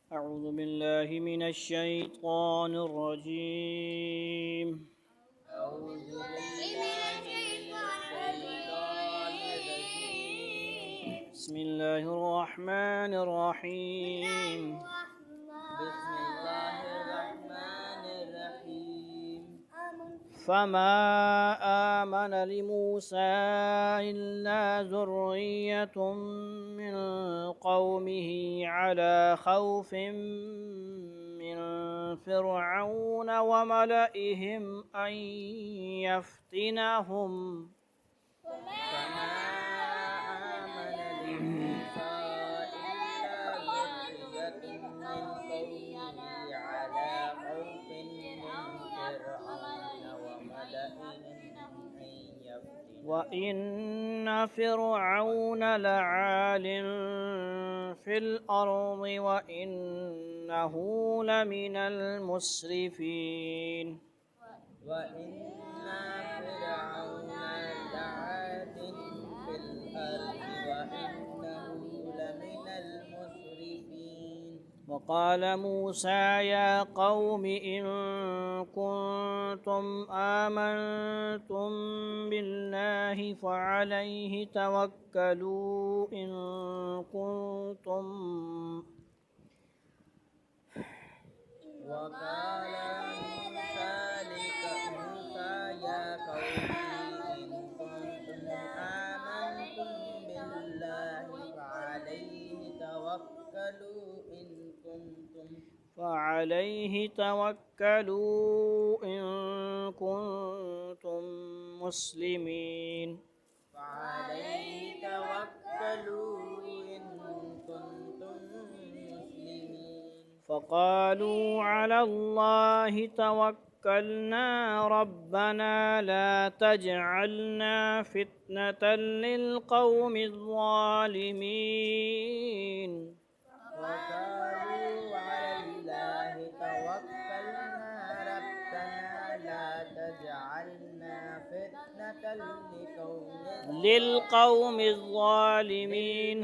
أعوذ بالله من الشيطان الرجيم. أعوذ بالله من الشيطان الرجيم. بسم الله الرحمن الرحيم. بسم الله الرحمن الرحيم. فما آمن لموسى إلا ذرية من قومه على خوف من فرعون وملئهم أن يفتنهم. فما آمن لموسى إلا ذرية من قومه على خوف من فرعون وملئهم أن يفتنهم. وإن فرعون لعال في الأرض وإنه لمن المسرفين. وإن فرعون لعاد في الأرض وإنه لمن المسرفين. وقال موسى يا قوم إن كنتم آمنتم بالله فعليه توكلوا إن كنتم وقال موسى يا قوم إن كنتم آمنتم بالله فعليه توكلوا إن كنتم مسلمين. فعليه توكلوا إن كنتم مسلمين. فقالوا على الله توكلنا ربنا لا تجعلنا فتنة للقوم الظالمين. وقالوا على الله توكلنا ربنا لا تجعلنا فتنة للقوم الظالمين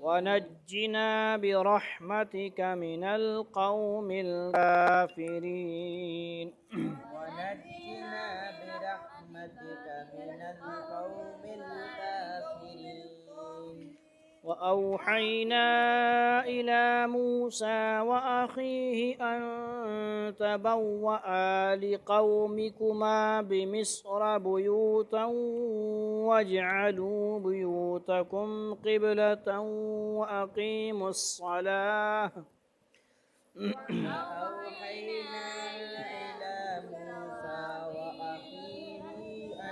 ونجنا برحمتك من القوم الكافرين. ونجنا برحمتك من القوم الكافرين. وأوحينا إلى موسى وأخيه أن تبوأ لقومكما بمصر بيوتا واجعلوا بيوتكم قبلة وأقيموا الصلاة. وأوحينا إلى موسى وأخيه أن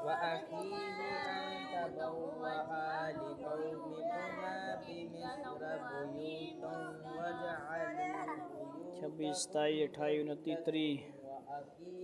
أن تبوأ لقومكما بمصر بيوتا واجعلوا 26, 27, 28, 29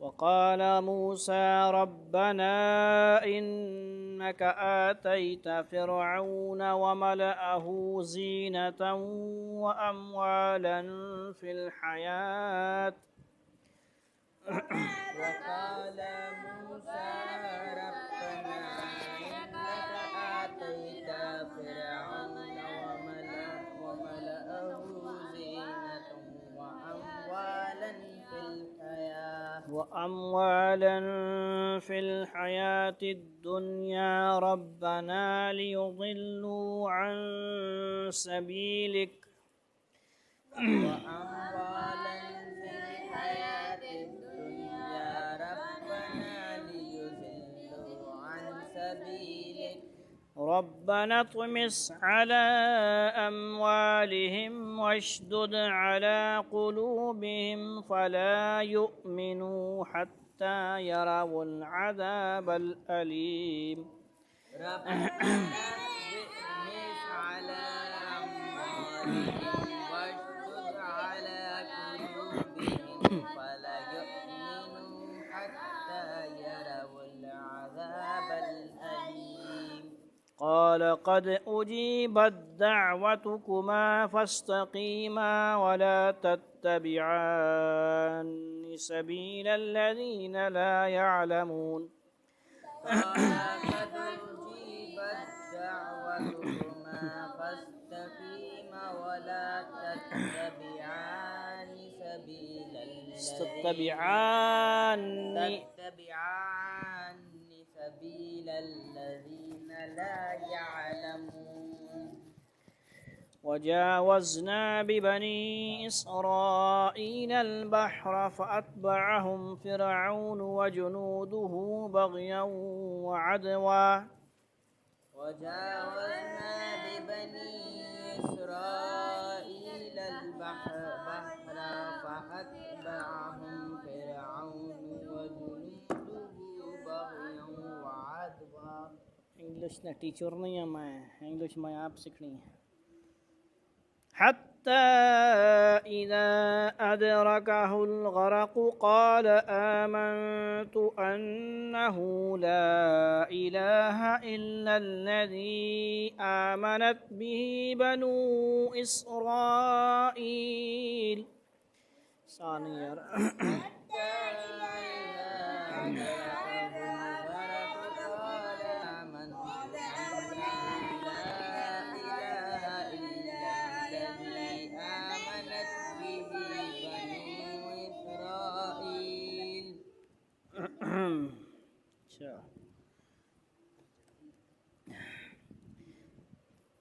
وقال موسى ربنا إنك آتيت فرعون وملأه زينة وأموالا في الحياة. وقال موسى ربنا إنك آتيت فرعون وملأه زينة وأموالا في الحياة الدنيا ربنا ليضلوا عن سبيلك. وأموالا في الحياة الدنيا ربنا ليضلوا عن سبيلك. ربنا اطمس على أموالهم واشدد على قلوبهم فلا يؤمنوا حتى يروا العذاب الأليم. ربنا اطمس على أموالهم واشدد على قلوبهم قد أجيبت دعوتكما فاستقيما ولا تتبعان سبيل الذين لا يعلمون قال قد أجيبت دعوتكما فاستقيما ولا تتبعان سبيل الذين لا يعلمون وجاوزنا ببني إسرائيل البحر فأتبعهم فرعون وجنوده بغيا وعدوا وجاوزنا ببني إسرائيل البحر فأتبعهم فرعون وجنوده بغيا وعدوا انگلش نہ ٹیچر نہیں ہوں میں انگلش میں آپ سیکھنی ہے حتى إذا أدركه الغرق قال آمنت أنه لا إله إلا الذي آمنت به بنو إسرائيل ثانية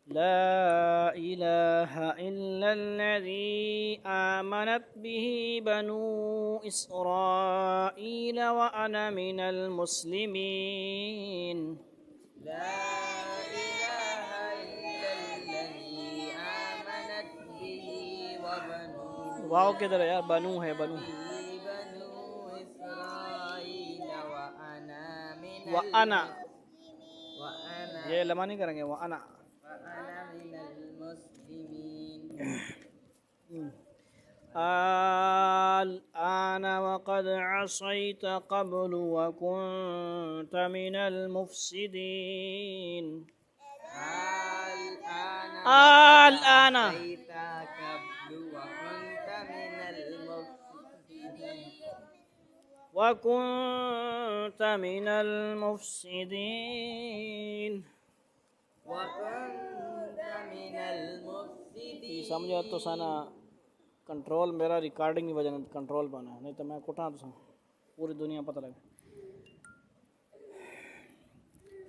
لا إله إلا الذي آمنت به بنو إسرائيل وأنا من المسلمين لا إله إلا الذي آمنت به وبنو واو کدھر ہے یار بنو ہے بنو إسرائيل وأنا وأنا وأنا یہ لمحہ نہیں کریں گے وأنا من المسلمين الآن وقد عصيت قبل وكنت من المفسدين الآن عصيت قبل وكنت من المفسدين سمجھا تو سانا کنٹرول میرا ریکارڈنگ کی وجہ سے کنٹرول بنا ہے نہیں تو میں کٹا تو پوری دنیا پتہ لگے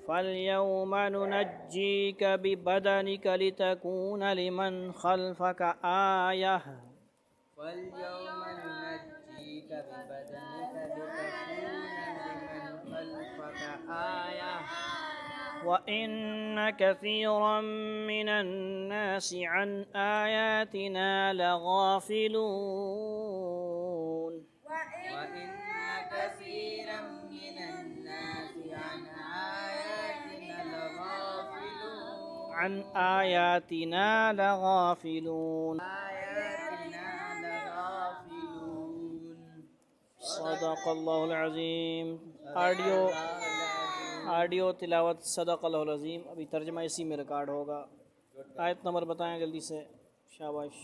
فَالْيَوْمَ نُنَجِّيكَ بِبَدَنِكَ لِتَكُونَ لِمَنْ خَلْفَكَ آيَةً فَالْيَوْمَ نُنَجِّيكَ بِبَدَنِكَ لِتَكُونَ لِمَنْ خَلْفَكَ آيَةً وَإِنَّ كَثِيرًا مِّنَ النَّاسِ عَنْ آيَاتِنَا لَغَافِلُونَ وَإِنَّ كَثِيرًا مِّنَ النَّاسِ عن آياتنا لغافلون صدق اللہ العظیم آڈیو تلاوت صدق اللہ العظیم ابھی ترجمہ اسی میں ریکارڈ ہوگا آیت نمبر بتائیں جلدی سے شاباش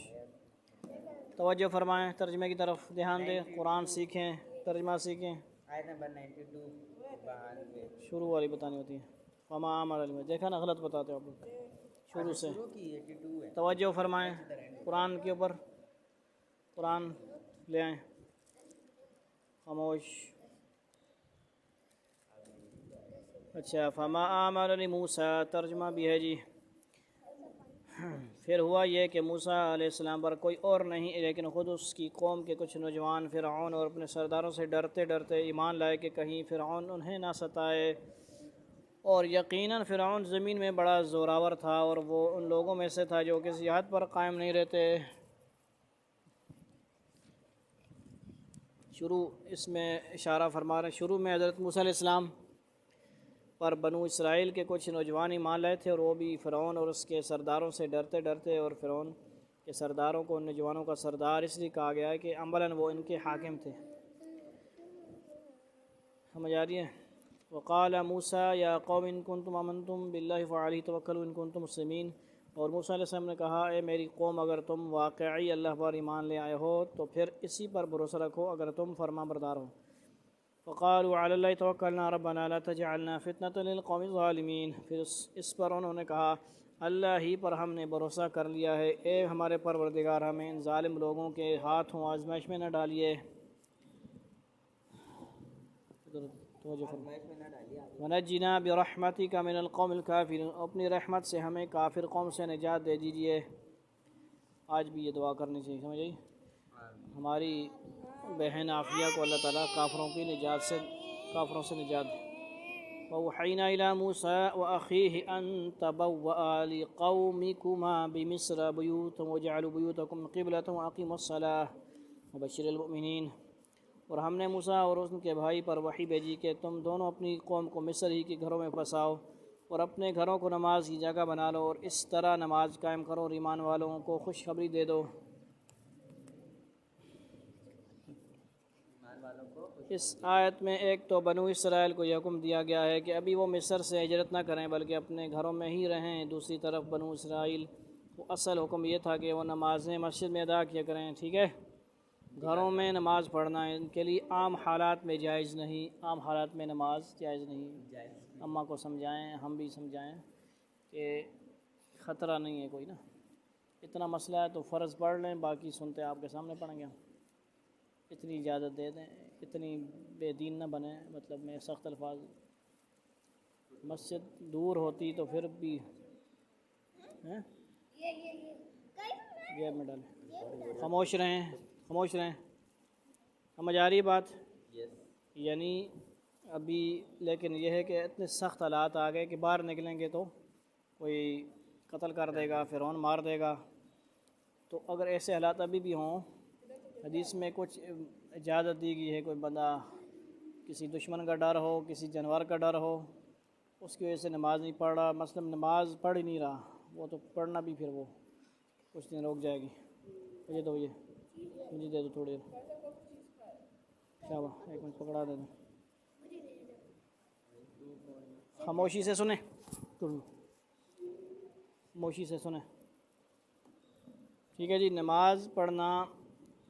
توجہ فرمائیں ترجمے کی طرف دھیان دیں قرآن سیکھیں ترجمہ سیکھیں آیت نمبر 92 شروع والی بتانی ہوتی ہے فما عمر علم دیکھا نا غلط بتاتے ہو آپ لوگ شروع سے توجہ فرمائیں قرآن کے اوپر قرآن لے آئیں خاموش اچھا فما آمر موسیٰ ترجمہ بھی ہے جی پھر ہوا یہ کہ موسیٰ علیہ السلام پر کوئی اور نہیں لیکن خود اس کی قوم کے کچھ نوجوان فرعون اور اپنے سرداروں سے ڈرتے ڈرتے ایمان لائے کہ کہیں فرعون انہیں نہ ستائے اور یقیناً فرعون زمین میں بڑا زوراور تھا اور وہ ان لوگوں میں سے تھا جو کسی حد پر قائم نہیں رہتے شروع اس میں اشارہ فرما رہے ہیں شروع میں حضرت موسیٰ علیہ السلام پر بنو اسرائیل کے کچھ نوجوان ایمان لائے تھے اور وہ بھی فرعون اور اس کے سرداروں سے ڈرتے ڈرتے اور فرعون کے سرداروں کو ان نوجوانوں کا سردار اس لیے کہا گیا ہے کہ عملاً وہ ان کے حاکم تھے سمجھ آ رہی ہے وقال موسیٰ یا قوم ان کنتم آمنتم باللہ فعلیہ توکلوا ان کنتم مسلمین، اور موسیٰ علیہ السلام نے کہا اے میری قوم اگر تم واقعی اللہ پر ایمان لے آئے ہو تو پھر اسی پر بھروسہ رکھو اگر تم فرما بردار ہو۔ وقالوا علی اللہ توکلنا ربنا لا تجعلنا فتنة للقوم الظالمین، پھر اس پر انہوں نے کہا اللہ ہی پر ہم نے بھروسہ کر لیا ہے، اے ہمارے پروردگار ہمیں ان ظالم لوگوں کے ہاتھوں آزمائش میں نہ ڈالیے۔ توجہ فرما آزمائش میں نہ ڈالیے آپ۔ ونجنا برحمتک من القوم الکافرین، اپنی رحمت سے ہمیں کافر قوم سے نجات دے دیجیے۔ آج بھی یہ دعا کرنی چاہیے، سمجھ آئی؟ ہماری بہن عافیہ کو اللہ تعالیٰ کافروں کی نجات سے، کافروں سے نجات دے۔ وَأَوْحَيْنَا إِلَى مُوسَىٰ وَأَخِيهِ أَن تَبَوَّآ لِقَوْمِكُمَا بِمِصْرَ بُيُوتًا وَاجْعَلُوا بُيُوتَكُمْ قِبْلَةً وَأَقِيمُوا الصَّلَاةَ وَبَشِّرِ الْمُؤْمِنِينَ، اور ہم نے موسیٰ اور ان کے بھائی پر وحی بھیجی کہ تم دونوں اپنی قوم کو مصر ہی کے گھروں میں بساؤ اور اپنے گھروں کو نماز کی جگہ بنا لو، اور اس طرح نماز قائم کرو اور ایمان والوں کو خوشخبری دے دو۔ ایمان والوں کو اس آیت میں ایک تو بنو اسرائیل کو یہ حکم دیا گیا ہے کہ ابھی وہ مصر سے ہجرت نہ کریں بلکہ اپنے گھروں میں ہی رہیں۔ دوسری طرف بنو اسرائیل کو اصل حکم یہ تھا کہ وہ نمازیں مسجد میں ادا کیا کریں، ٹھیک ہے؟ گھروں میں نماز پڑھنا ان کے لیے عام حالات میں جائز نہیں، عام حالات میں نماز جائز نہیں۔ جائز۔ اماں کو سمجھائیں، ہم بھی سمجھائیں کہ خطرہ نہیں ہے کوئی نا، اتنا مسئلہ ہے تو فرض پڑھ لیں، باقی سنتے آپ کے سامنے پڑھیں گے ہم۔ اتنی اجازت دے دیں، اتنی بے دین نہ بنیں، مطلب میں سخت الفاظ۔ مسجد دور ہوتی تو پھر بھی گیب میں ڈالیں، خاموش رہیں، خاموش رہیں۔ سمجھ آ رہی ہے بات؟ یس۔ یعنی ابھی لیکن یہ ہے کہ اتنے سخت حالات آ گئے کہ باہر نکلیں گے تو کوئی قتل کر دے گا، فرعون مار دے گا۔ تو اگر ایسے حالات ابھی بھی ہوں، حدیث میں کچھ اجازت دی گئی ہے، کوئی بندہ کسی دشمن کا ڈر ہو، کسی جانور کا ڈر ہو، اس کی وجہ سے نماز نہیں پڑھ رہا، مثلا نماز پڑھ ہی نہیں رہا، وہ تو پڑھنا بھی پھر وہ کچھ دن رک جائے گی۔ مجھے دو، یہ مجھے دے دو تھوڑی دیر، کیا ہوا؟ ایک منٹ پکڑا دے دو، خاموشی سے سنیں، خاموشی سے سنیں، ٹھیک ہے جی؟ نماز پڑھنا،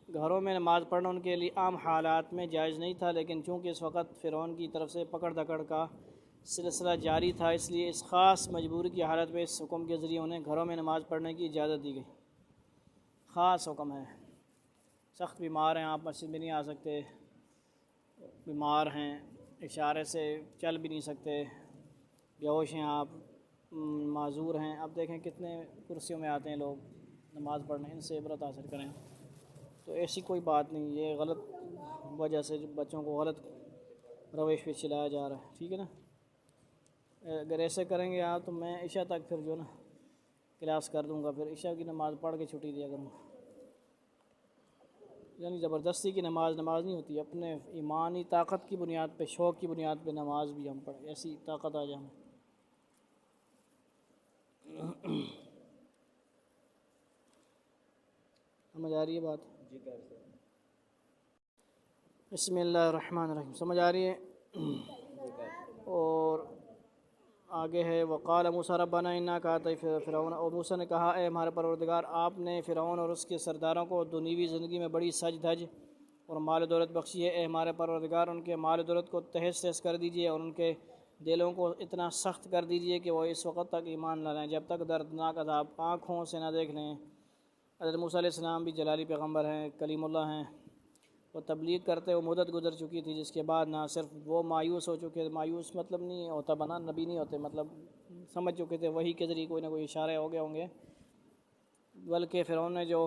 گھروں میں نماز پڑھنا ان کے لیے عام حالات میں جائز نہیں تھا، لیکن چونکہ اس وقت فرعون کی طرف سے پکڑ دکڑ کا سلسلہ جاری تھا، اس لیے اس خاص مجبوری کی حالت میں اس حکم کے ذریعے انہیں گھروں میں نماز پڑھنے کی اجازت دی گئی۔ خاص حکم ہے، سخت بیمار ہیں، آپ مسجد میں نہیں آ سکتے، بیمار ہیں، اشارے سے چل بھی نہیں سکتے، بیہوش ہیں آپ، معذور ہیں، اب دیکھیں کتنے کرسیوں میں آتے ہیں لوگ نماز پڑھنے، ان سے عبرت حاصل کریں۔ تو ایسی کوئی بات نہیں، یہ غلط وجہ سے بچوں کو غلط روش پہ چلایا جا رہا ہے، ٹھیک ہے نا؟ اگر ایسے کریں گے آپ تو میں عشاء تک پھر جو نا کلاس کر دوں گا، پھر عشاء کی نماز پڑھ کے چھٹی دیا کروں گا۔ یعنی زبردستی کی نماز نہیں ہوتی، اپنے ایمانی طاقت کی بنیاد پہ، شوق کی بنیاد پہ نماز بھی ہم پڑھیں، ایسی طاقت آ جائے ہمیں۔ سمجھ آ رہی ہے بات؟ جی کر سکتے۔ بسم اللہ الرحمن الرحیم، سمجھ آ رہی ہے؟ اور آگے ہے وقال موسیٰ ربنا انک آتیت فرعون، اور موسیٰ نے کہا اے ہمارے پروردگار، آپ نے فرعون اور اس کے سرداروں کو دنیوی زندگی میں بڑی سج دھج اور مال و دولت بخشی ہے، اے ہمارے پروردگار ان کے مال و دولت کو تہس تہس کر دیجیے اور ان کے دلوں کو اتنا سخت کر دیجیے کہ وہ اس وقت تک ایمان نہ لائیں جب تک دردناک عذاب آنکھوں سے نہ دیکھ لیں۔ حضرت موسیٰ علیہ السلام بھی جلالی پیغمبر ہیں، کلیم اللہ ہیں، وہ تبلیغ کرتے وہ مدت گزر چکی تھی، جس کے بعد نہ صرف وہ مایوس ہو چکے، مایوس مطلب نہیں ہوتا بنا نبی نہیں ہوتے، مطلب سمجھ چکے تھے وہی کے ذریعے کوئی نہ کوئی اشارے ہو گئے ہوں گے، بلکہ فرعون نے جو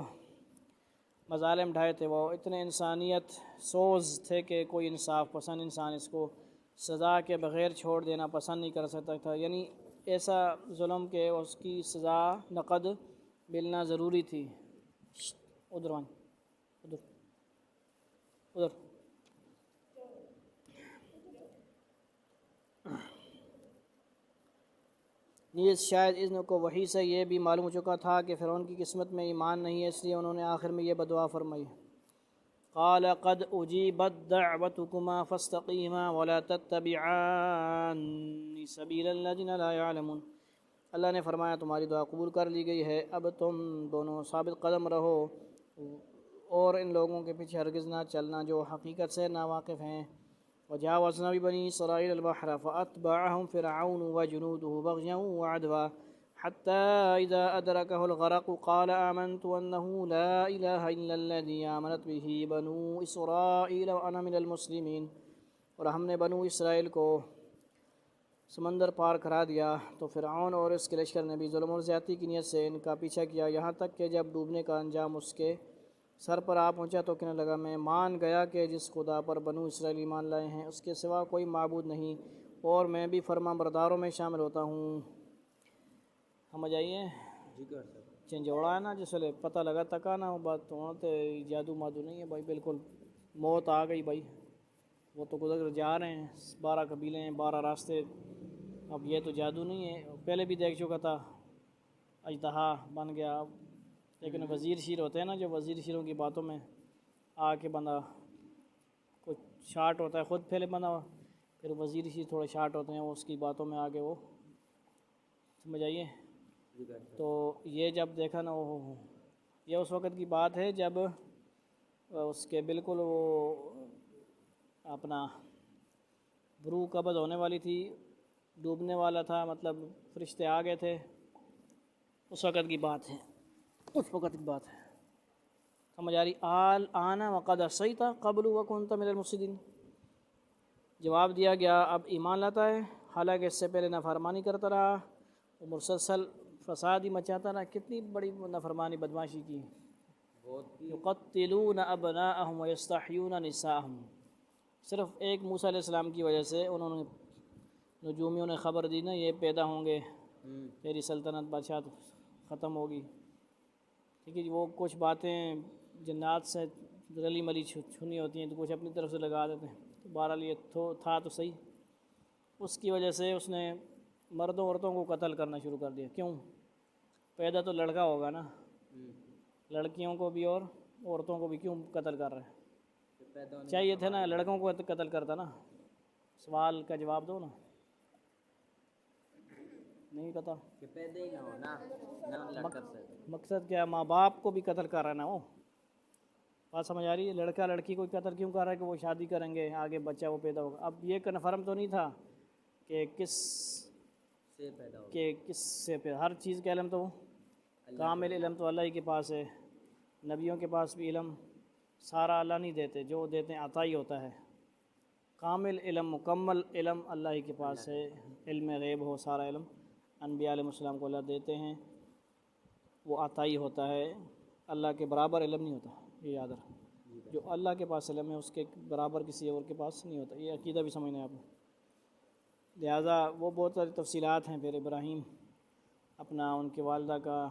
مظالم ڈھائے تھے وہ اتنے انسانیت سوز تھے کہ کوئی انصاف پسند انسان اس کو سزا کے بغیر چھوڑ دینا پسند نہیں کر سکتا تھا، یعنی ایسا ظلم کہ اس کی سزا نقد ملنا ضروری تھی۔ ادھر نیز شاید اذن کو وحی سے یہ بھی معلوم ہو چکا تھا کہ فرعون کی قسمت میں ایمان نہیں ہے، اس لیے انہوں نے آخر میں یہ بدعا فرمائی، قال قد أجيبت دعوتكما فاستقيما ولا تتبعان سبيل الذين لا يعلمون۔ اللہ نے فرمایا تمہاری دعا قبول کر لی گئی ہے، اب تم دونوں ثابت قدم رہو اور ان لوگوں کے پیچھے ہرگز نہ چلنا جو حقیقت سے ناواقف ہیں۔ وجاوزنا ببنی اسرائیل البحر فأتبعهم فرعون وجنوده بغيا وعدوا حتى إذا أدركه الغرق قال آمنت أنه لا إله إلا الذي آمنت به بنو إسرائيل وأنا من المسلمين۔ اور ہم نے بنو اسرائیل کو سمندر پار کرا دیا تو فرعون اور اس کے لشکر نے بھی ظلم اور زیادتی کی نیت سے ان کا پیچھا کیا، یہاں تک کہ جب ڈوبنے کا انجام اس کے سر پر آ پہنچا تو کہنے لگا میں مان گیا کہ جس خدا پر بنو اسرائیل ایمان لائے ہیں اس کے سوا کوئی معبود نہیں، اور میں بھی فرما برداروں میں شامل ہوتا ہوں۔ سمجھ آئیے؟ چنجوڑا ہے نا جس سے پتہ لگا تکا نا وہ بات تو جادو مادو نہیں ہے بھائی، بالکل موت آ گئی بھائی، وہ تو گزر جا رہے ہیں، 12 قبیلے ہیں، 12 راستے، اب یہ تو جادو نہیں ہے، پہلے بھی دیکھ چکا تھا، اجتہا بن گیا، لیکن وزیر شیر ہوتے ہیں نا جو وزیر شیروں کی باتوں میں آ کے بندہ کچھ شارٹ ہوتا ہے، خود پہلے بندہ پھر وزیر شیر تھوڑے شارٹ ہوتے ہیں، وہ اس کی باتوں میں آ کے وہ سمجھ آئیے۔ تو یہ جب دیکھا نا وہ یہ اس وقت کی بات ہے جب اس کے بالکل وہ اپنا روح قبض ہونے والی تھی، ڈوبنے والا تھا، مطلب فرشتے آ گئے تھے، اس وقت کی بات ہے، اس وقت کی بات ہے۔ سمجھ آ رہی؟ آنا وقد عصیت قبل وکنت من المفسدین، جواب دیا گیا اب ایمان لاتا ہے حالانکہ اس سے پہلے نافرمانی کرتا رہا، وہ مسلسل فساد ہی مچاتا رہا، کتنی بڑی نافرمانی بدماشی کی، یقتلون ابناءہم ویستحیون نساءہم، صرف ایک موسیٰ علیہ السلام کی وجہ سے انہوں نے نجومیوں نے خبر دی نا یہ پیدا ہوں گے، تیری سلطنت بادشاہت ختم ہوگی، ٹھیک ہے جی۔ وہ کچھ باتیں جنات سے رلی ملی چھنی ہوتی ہیں تو کچھ اپنی طرف سے لگا دیتے ہیں، تو بہرحال یہ تھا تو صحیح، اس کی وجہ سے اس نے مردوں عورتوں کو قتل کرنا شروع کر دیا۔ کیوں؟ پیدا تو لڑکا ہوگا نا، لڑکیوں کو بھی اور عورتوں کو بھی کیوں قتل کر رہے ہیں؟ چاہیے تھے نا لڑکوں کو قتل کرتا نا، سوال کا جواب دو نا، نہیں پتہ کہ پیدا ہی نہ ہو نا لڑکا سے، مقصد کیا؟ ماں باپ کو بھی قتل کر رہا ہے نا وہ، بات سمجھ آ رہی ہے؟ لڑکا لڑکی کو قتل کیوں کر رہا ہے کہ وہ شادی کریں گے آگے بچہ وہ پیدا ہوگا۔ اب یہ کنفرم تو نہیں تھا کہ کس سے پیدا ہو، سے ہر چیز کا علم تو کامل علم تو اللہ ہی کے پاس ہے، نبیوں کے پاس بھی علم سارا اللہ نہیں دیتے، جو دیتے ہیں عطائی ہوتا ہے، کامل علم مکمل علم اللہ ہی کے پاس ہے، علم غیب ہو سارا علم انبیاء علیہ السلام کو اللہ دیتے ہیں، وہ عطائی ہوتا ہے، اللہ کے برابر علم نہیں ہوتا، یہ یاد رکھ، جو اللہ کے پاس علم ہے اس کے برابر کسی اور کے پاس نہیں ہوتا، یہ عقیدہ بھی سمجھنا ہے آپ نے۔ لہٰذا وہ بہت ساری تفصیلات ہیں، پھر ابراہیم اپنا ان کے والدہ کا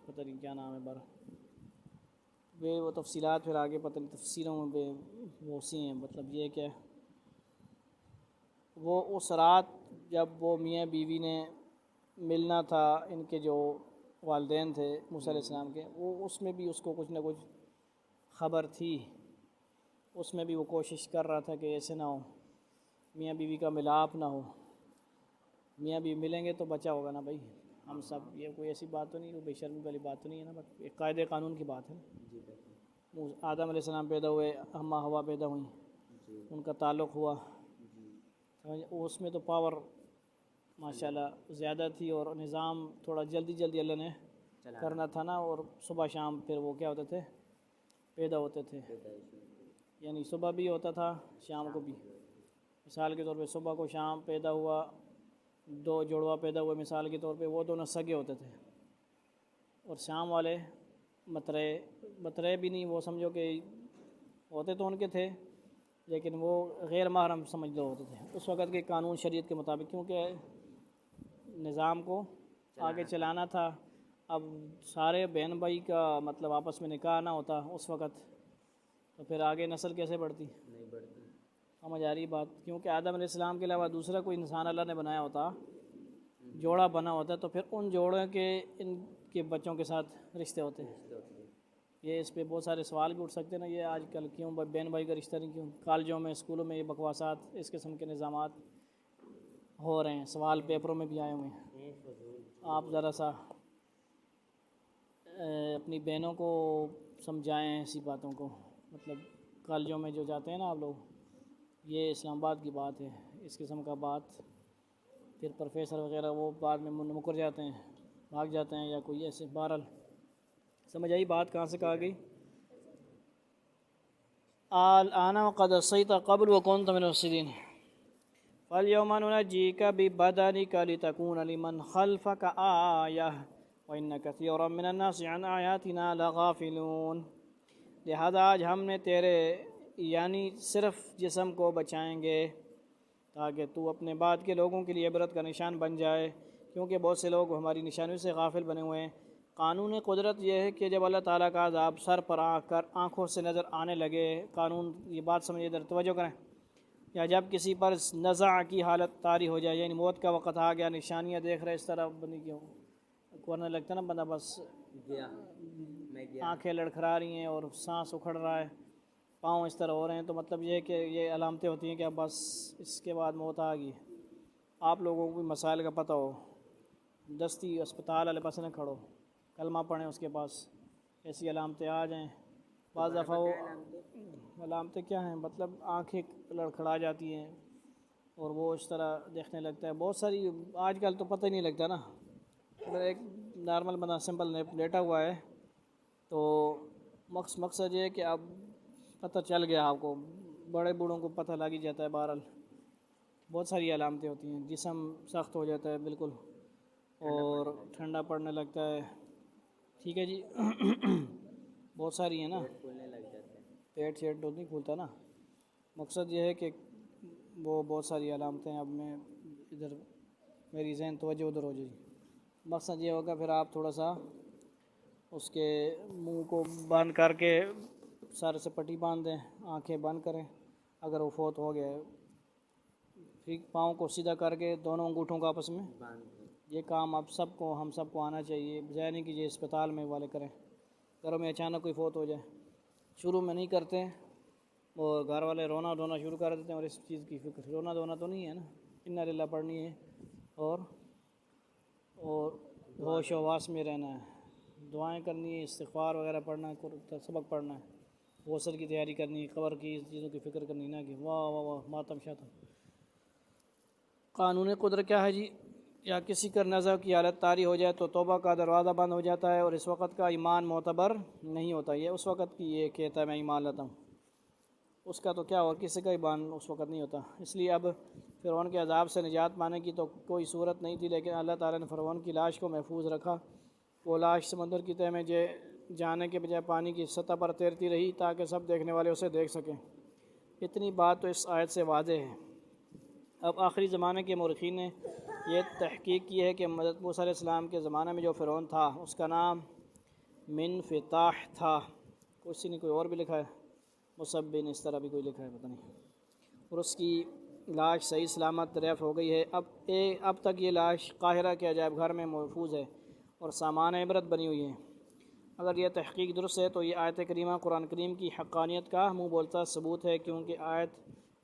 پتہ نہیں کیا نام ہے وہ تفصیلات پھر آگے پتہ نہیں تفسیروں میں وہ سی ہیں، مطلب یہ کہ وہ اس رات جب وہ میاں بیوی نے ملنا تھا ان کے جو والدین تھے موسیٰ علیہ السلام کے، وہ اس میں بھی اس کو کچھ نہ کچھ خبر تھی، اس میں بھی وہ کوشش کر رہا تھا کہ ایسے نہ ہو میاں بیوی کا ملاپ نہ ہو، میاں بیوی ملیں گے تو بچہ ہوگا نا بھائی، ہم سب، یہ کوئی ایسی بات تو نہیں، وہ بے شرمی والی بات تو نہیں ہے نا، بس ایک قاعدے قانون کی بات ہے نا۔ آدم علیہ السلام پیدا ہوئے، اماں ہوا پیدا ہوئیں، ان کا تعلق ہوا، اس میں تو پاور ماشاءاللہ زیادہ تھی اور نظام تھوڑا جلدی اللہ نے کرنا تھا نا، اور صبح شام پھر وہ کیا ہوتے تھے پیدا ہوتے تھے، یعنی صبح بھی ہوتا تھا شام کو بھی، مثال کے طور پہ صبح کو شام پیدا ہوا، 2 جوڑوا پیدا ہوئے مثال کے طور پہ، وہ دونوں سگے ہوتے تھے، اور شام والے مترے بھی نہیں، وہ سمجھو کہ ہوتے تو ان کے تھے لیکن وہ غیر محرم سمجھ لو ہوتے تھے اس وقت کے قانون شریعت کے مطابق، کیونکہ نظام کو آگے چلانا تھا۔ اب سارے بہن بھائی کا مطلب آپس میں نکاح نہ ہوتا اس وقت تو پھر آگے نسل کیسے بڑھتی؟ نہیں بڑھتی، سمجھ آ رہی بات؟ کیونکہ آدم علیہ السلام کے علاوہ دوسرا کوئی انسان اللہ نے بنایا ہوتا، جوڑا بنا ہوتا، تو پھر ان جوڑوں کے ان کے بچوں کے ساتھ رشتے ہوتے ہیں، یہ اس پہ بہت سارے سوال بھی اٹھ سکتے ہیں نا، یہ آج کل کیوں بہن بھائی کا رشتہ نہیں، کیوں کالجوں میں اسکولوں میں یہ بکواسات اس قسم کے نظامات ہو رہے ہیں، سوال پیپروں میں بھی آئے ہوئے ہیں۔ آپ ذرا سا اپنی بہنوں کو سمجھائیں ایسی باتوں کو، مطلب کالجوں میں جو جاتے ہیں نا آپ لوگ، یہ اسلام آباد کی بات ہے، اس قسم کا بات پھر پروفیسر وغیرہ وہ بعد میں مکر جاتے ہیں، بھاگ جاتے ہیں یا کوئی ایسے، بہرحال سمجھ آئی بات کہاں سے کہا گئی؟ الآن وقد عصيت قبل وكنت من المفسدين فاليوم ننجيك ببدنك لتكون لمن خلفك آية وإن كثيرا من الناس عن آياتنا لغافلون۔ لہذا آج ہم نے تیرے یعنی صرف جسم کو بچائیں گے تاکہ تو اپنے بعد کے لوگوں کے لیے عبرت کا نشان بن جائے، کیونکہ بہت سے لوگ ہماری نشانیوں سے غافل بنے ہوئے ہیں۔ قانون قدرت یہ ہے کہ جب اللہ تعالیٰ کا عذاب سر پر آ کر آنکھوں سے نظر آنے لگے، قانون یہ بات سمجھے، ادھر توجہ کریں، یا جب کسی پر نزع کی حالت طاری ہو جائے، یعنی موت کا وقت آ گیا، نشانیاں دیکھ رہے اس طرح بنی کیوں ورنہ لگتا نا بندہ بس گیا میں گیا آنکھیں لڑکھڑا رہی ہیں اور سانس اکھڑ رہا ہے، پاؤں اس طرح ہو رہے ہیں، تو مطلب یہ ہے کہ یہ علامتیں ہوتی ہیں کہ اب بس اس کے بعد موت آ گئی۔ آپ لوگوں کو بھی مسائل کا پتہ ہو، دستی اسپتال والے پاس نہ کھڑو، کلمہ پڑھیں اس کے پاس، ایسی علامتیں آ جائیں، بعض دفعہ وہ علامتیں کیا ہیں، مطلب آنکھیں لڑکھڑا جاتی ہیں اور وہ اس طرح دیکھنے لگتا ہے، بہت ساری آج کل تو پتہ ہی نہیں لگتا نا، اگر ایک نارمل بندہ سمپل لیٹا ہوا ہے تو مقصد یہ ہے کہ اب پتہ چل گیا، آپ کو بڑے بوڑھوں کو پتہ لگ ہی جاتا ہے، بہرحال بہت ساری علامتیں ہوتی ہیں، جسم سخت ہو جاتا ہے بالکل اور ٹھنڈا پڑنے لگتا ہے، ٹھیک ہے جی بہت ساری ہیں نا، کھولنے لگ جاتے ہیں۔ پیٹ شیٹ تو نہیں کھولتا نا، مقصد یہ ہے کہ وہ بہت ساری علامتیں ہیں۔ اب میں ادھر میری ذہن توجہ ادھر ہو جائے، مقصد یہ ہوگا پھر آپ تھوڑا سا اس کے منہ کو بند کر کے سر سے پٹی باندھ دیں، آنکھیں بند کریں، اگر وہ فوت ہو گیا ہے، پھر پاؤں کو سیدھا کر کے دونوں انگوٹھوں کو آپس میں، یہ کام آپ سب کو، ہم سب کو آنا چاہیے، بجائے نہیں کہ یہ اسپتال میں والے کریں، گھروں میں اچانک کوئی فوت ہو جائے، شروع میں نہیں کرتے اور گھر والے رونا دھونا شروع کر دیتے ہیں، اور اس چیز کی فکر، رونا دھونا تو نہیں ہے نا، انا للہ پڑھنی ہے اور ہوش و واس میں رہنا ہے، دعائیں کرنی ہے، استغفار وغیرہ پڑھنا ہے، سبق پڑھنا ہے، غسل کی تیاری کرنی ہے، قبر کی چیزوں کی فکر کرنی نہ کہ واہ واہ واہ ماتم شاتم۔ قانون قدرت کیا ہے جی؟ یا کسی کا نزع کی حالت طاری ہو جائے تو توبہ کا دروازہ بند ہو جاتا ہے اور اس وقت کا ایمان معتبر نہیں ہوتا، یہ اس وقت کی یہ کہتا ہے میں ایمان لاتا ہوں، اس کا تو کیا اور کسی کا ایمان اس وقت نہیں ہوتا۔ اس لیے اب فرعون کے عذاب سے نجات پانے کی تو کوئی صورت نہیں تھی، لیکن اللہ تعالیٰ نے فرعون کی لاش کو محفوظ رکھا، وہ لاش سمندر کی تہہ میں جانے کے بجائے پانی کی سطح پر تیرتی رہی تاکہ سب دیکھنے والے اسے دیکھ سکیں۔ اتنی بات تو اس آیت سے واضح ہے۔ اب آخری زمانے کے مورخین نے یہ تحقیق کی ہے کہ حضرت موسیٰ علیہ السلام کے زمانے میں جو فرعون تھا اس کا نام منفتاح تھا، کسی نے کوئی اور بھی لکھا ہے، مصعب بن اس طرح بھی کوئی لکھا ہے پتہ نہیں، اور اس کی لاش صحیح سلامت دریافت ہو گئی ہے۔ اب تک یہ لاش قاہرہ کے عجائب گھر میں محفوظ ہے اور سامان عبرت بنی ہوئی ہے۔ اگر یہ تحقیق درست ہے تو یہ آیت کریمہ قرآن کریم کی حقانیت کا منہ بولتا ثبوت ہے، کیونکہ آیت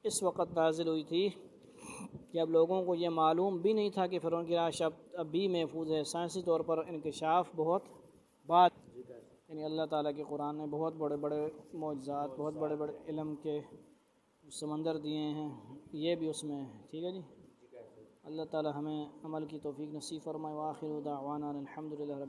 اس وقت نازل ہوئی تھی جب لوگوں کو یہ معلوم بھی نہیں تھا کہ فرعون کی لاش اب بھی محفوظ ہے۔ سائنسی طور پر انکشاف بہت بات، یعنی اللہ تعالیٰ کے قرآن نے بہت بڑے بڑے معجزات، بہت بڑے بڑے علم کے سمندر دیے ہیں، یہ بھی اس میں ہے، ٹھیک ہے جی۔ اللہ تعالیٰ ہمیں عمل کی توفیق نصیب فرمائے، وآخر دعوانا الحمدللہ رب